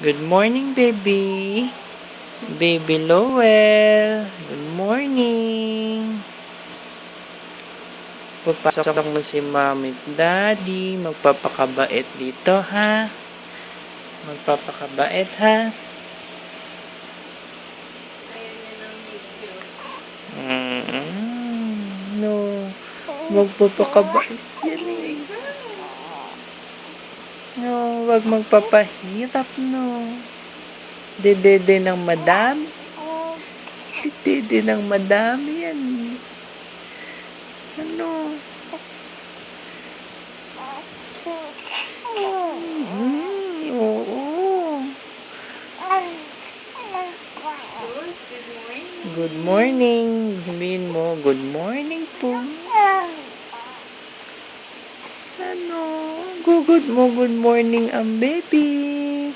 Good morning, baby. Baby Lowell. Good morning. Papasok mo si Mommy at Daddy. Magpapakabait dito, ha? Magpapakabait, ha? No. Magpapakabait yan eh. No, wag magpapahirap, no. Dede ng madam. Dede ng madam yan. Ano? Oo. Good morning. Sabihin mo, good morning po. Ano? Good morning ang baby.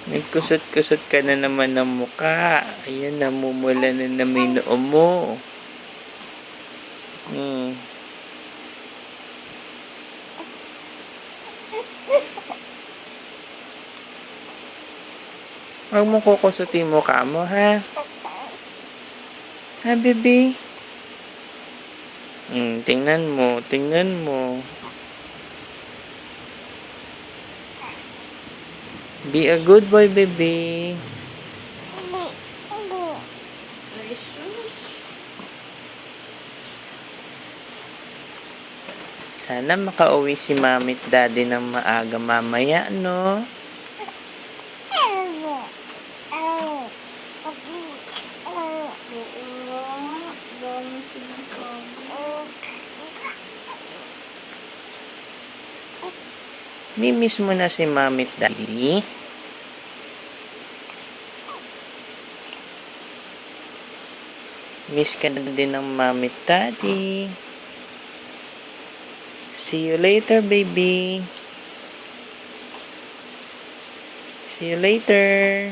Nagkusot-kusot ka na naman ng muka. Ayan, namumula na naman yung noo mo. Huwag mo kukusutin mo mukha mo, ha? Ha, baby? Tingnan mo, tingnan mo. Be a good boy, baby. Sana makauwi si Mommy at Daddy ng maaga mamaya, no? Mimiss mo na si Mommy at Daddy? Miss ka na din ng Mommy at Daddy. See you later, baby. See you later.